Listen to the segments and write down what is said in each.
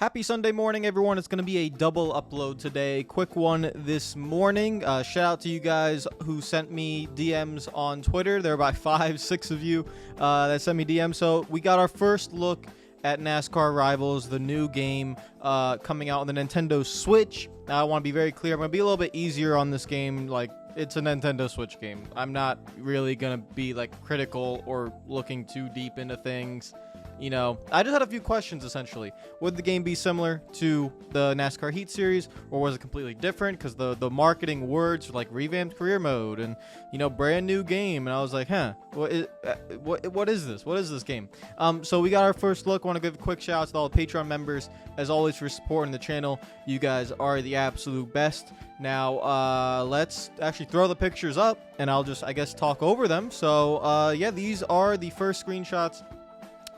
Happy Sunday morning, everyone. It's going to be a double upload today. Quick one this morning. Shout out to you guys who sent me DMs on Twitter. There are about 5-6 of you that sent me DMs. So we got our first look at NASCAR Rivals, the new game coming out on the Nintendo Switch. Now, I want to be very clear. I'm going to be a little bit easier on this game. Like, it's a Nintendo Switch game. I'm not really going to be, like, critical or looking too deep into things. You know, I just had a few questions, essentially. Would the game be similar to the NASCAR Heat series, or was it completely different? Because the marketing words were like revamped career mode and, you know, brand new game. And I was like, what is this? What is this game? So we got our first look. I want to give a quick shout out to all the Patreon members, as always, for supporting the channel. You guys are the absolute best. Now, let's actually throw the pictures up, and I'll just, I guess, talk over them. So, yeah, these are the first screenshots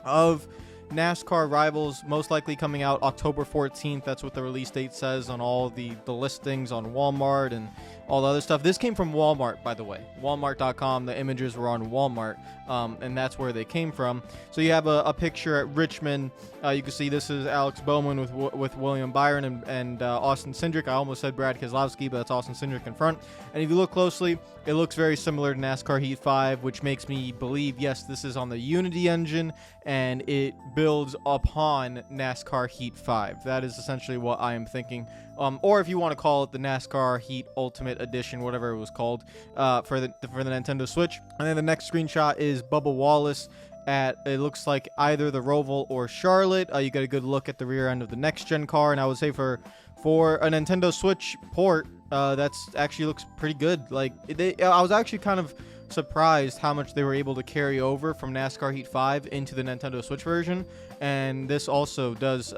of NASCAR Rivals, most likely coming out October 14th. That's what the release date says on all the listings on Walmart and all the other stuff. This came from Walmart, by the way. Walmart.com. The images were on Walmart, and that's where they came from. So you have a picture at Richmond. You can see this is Alex Bowman with William Byron and Austin Cindric. I almost said Brad Keselowski, but that's Austin Cindric in front. And if you look closely, it looks very similar to NASCAR Heat 5, which makes me believe, yes, this is on the Unity engine, and it builds upon NASCAR Heat 5. That is essentially what I am thinking. Or if you want to call it the NASCAR Heat Ultimate Edition, whatever it was called, for the Nintendo Switch. And then the next screenshot is Bubba Wallace at, it looks like, either the Roval or Charlotte. You get a good look at the rear end of the next gen car, and I would say for a Nintendo Switch port, that's actually looks pretty good. Like, I was actually kind of surprised how much they were able to carry over from NASCAR Heat 5 into the Nintendo Switch version, and this also does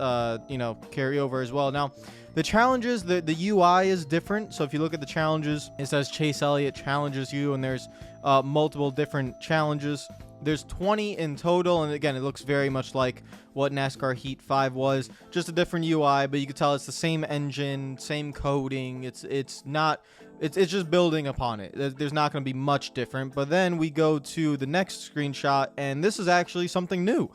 you know, carry over as well. Now, the challenges, the UI is different. So if you look at the challenges, it says Chase Elliott challenges you, and there's multiple different challenges. There's 20 in total, and again, it looks very much like what NASCAR Heat 5 was, just a different UI, but you can tell it's the same engine, same coding. It's just building upon it. There's not going to be much different. But then we go to the next screenshot, and this is actually something new.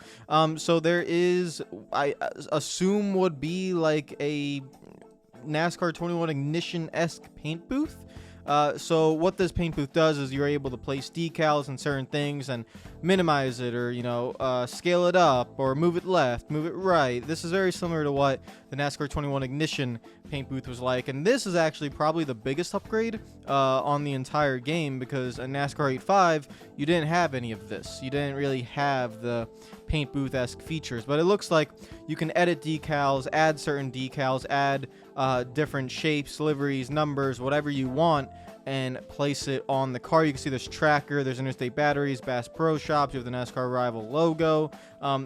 So there is, I assume, would be like a NASCAR 21 Ignition-esque paint booth. So what this paint booth does is you're able to place decals and certain things and minimize it, or, you know, scale it up or move it left, move it right. This is very similar to what the NASCAR 21 Ignition paint booth was like, and this is actually probably the biggest upgrade on the entire game, because in NASCAR 8.5 you didn't have any of this. You didn't really have the paint booth-esque features, but it looks like you can edit decals, add certain decals, add different shapes, liveries, numbers, whatever you want, and place it on the car. You can see there's tracker, there's Interstate Batteries, Bass Pro Shops, you have the NASCAR Rival logo.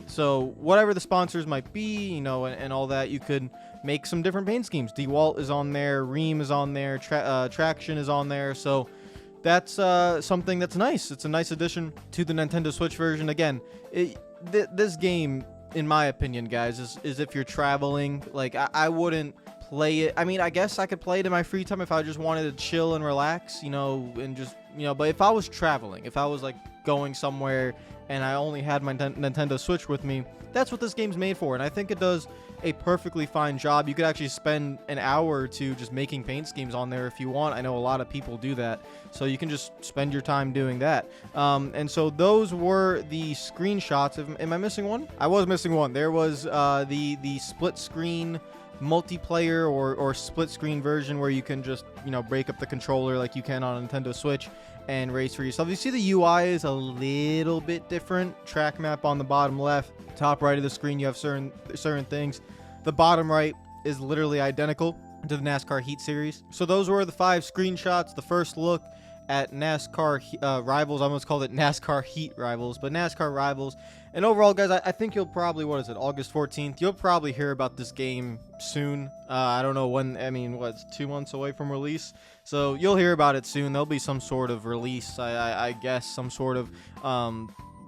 So whatever the sponsors might be, you know, and all that, you could make some different paint schemes. DeWalt is on there, Rheem is on there, Traction is on there. So that's something that's nice. It's a nice addition to the Nintendo Switch version. Again, this game, in my opinion, guys, is if you're traveling. Like, I wouldn't play it. I mean, I guess I could play it in my free time if I just wanted to chill and relax, you know, and just, you know, but if I was traveling, if I was like going somewhere and I only had my Nintendo Switch with me, that's what this game's made for. And I think it does a perfectly fine job. You could actually spend an hour or two just making paint schemes on there if you want. I know a lot of people do that, so you can just spend your time doing that. And so those were the screenshots. Am I missing one? I was missing one. There was the split screen multiplayer or split screen version where you can just, you know, break up the controller like you can on a Nintendo Switch and race for yourself. You see the UI is a little bit different. Track map on the bottom left, top right of the screen, you have certain things. The bottom right is literally identical to the NASCAR Heat series. So those were the 5 screenshots. The first look at NASCAR Rivals. I almost called it NASCAR Heat Rivals, but NASCAR Rivals. And overall, guys, I think you'll probably, what is it, August 14th? You'll probably hear about this game soon. I don't know when. I mean, what's 2 months away from release? So you'll hear about it soon. There'll be some sort of release, I guess, some sort of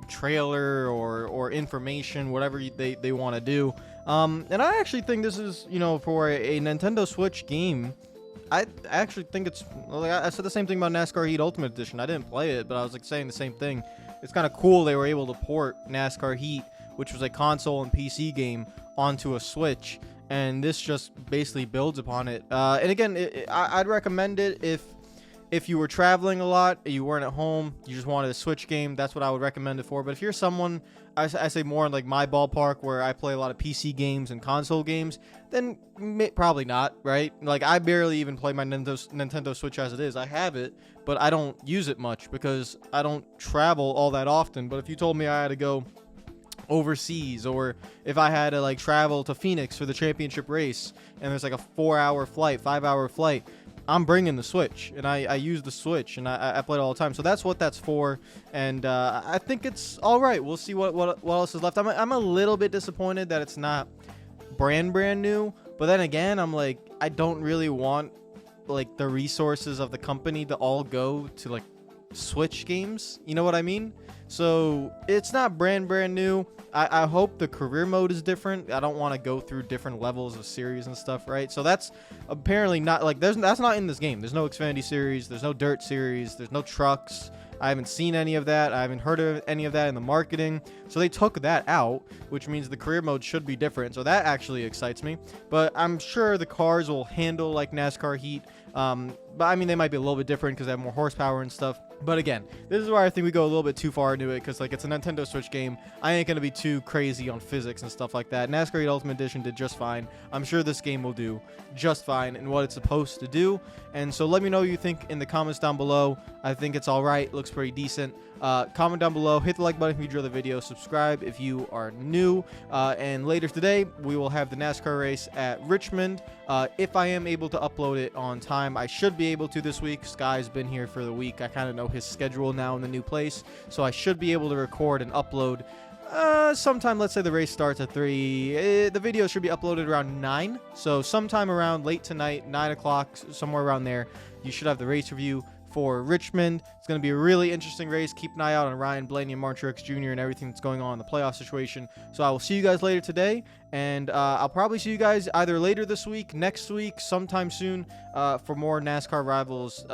trailer or information, whatever they want to do. And I actually think this is, you know, for a Nintendo Switch game, I actually think it's, like, I said the same thing about NASCAR Heat Ultimate Edition. I didn't play it, but I was like saying the same thing. It's kind of cool they were able to port NASCAR Heat which was a console and PC game, onto a Switch, and this just basically builds upon it. And again, I'd recommend it if you were traveling a lot, you weren't at home, you just wanted a Switch game. That's what I would recommend it for. But if you're someone, I say more in like my ballpark, where I play a lot of PC games and console games, then probably not, right? Like, I barely even play my Nintendo Switch as it is. I have it, but I don't use it much because I don't travel all that often. But if you told me I had to go overseas, or if I had to like travel to Phoenix for the championship race and there's like a 4-hour flight, 5-hour flight, I'm bringing the Switch, and I use the Switch, and I play it all the time. So that's what that's for, and I think it's all right. We'll see what else is left. I'm a little bit disappointed that it's not brand new, but then again, I'm like, I don't really want like the resources of the company to all go to like Switch games. You know what I mean? So it's not brand new. I hope the career mode is different. I don't want to go through different levels of series and stuff, right? So that's apparently not like that's not in this game. There's no Xfinity series, there's no dirt series, there's no trucks. I haven't seen any of that. I haven't heard of any of that in the marketing. So they took that out, which means the career mode should be different. So that actually excites me. But I'm sure the cars will handle like NASCAR Heat. But I mean, they might be a little bit different because they have more horsepower and stuff. But again, this is where I think we go a little bit too far into it, because like it's a Nintendo Switch game. I ain't gonna be too crazy on physics and stuff like that. NASCAR Heat Ultimate Edition did just fine. I'm sure this game will do just fine in what it's supposed to do. And so let me know what you think in the comments down below. I think it's all right. Looks pretty decent. Comment down below. Hit the like button if you enjoyed the video. Subscribe if you are new. And later today, we will have the NASCAR race at Richmond. If I am able to upload it on time, I should be able to this week. Sky's been here for the week. I kind of know his schedule now in the new place, so I should be able to record and upload sometime. Let's say the race starts at 3. The video should be uploaded around 9, so sometime around late tonight, 9 o'clock, somewhere around there, you should have the race review for Richmond. It's going to be a really interesting race. Keep an eye out on Ryan Blaney and Martin Truex Jr. and everything that's going on in the playoff situation. So I will see you guys later today, and I'll probably see you guys either later this week, next week, sometime soon, for more NASCAR Rivals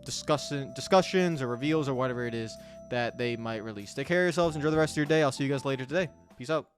discussions or reveals or whatever it is that they might release. Take care of yourselves. Enjoy the rest of your day. I'll see you guys later today. Peace out.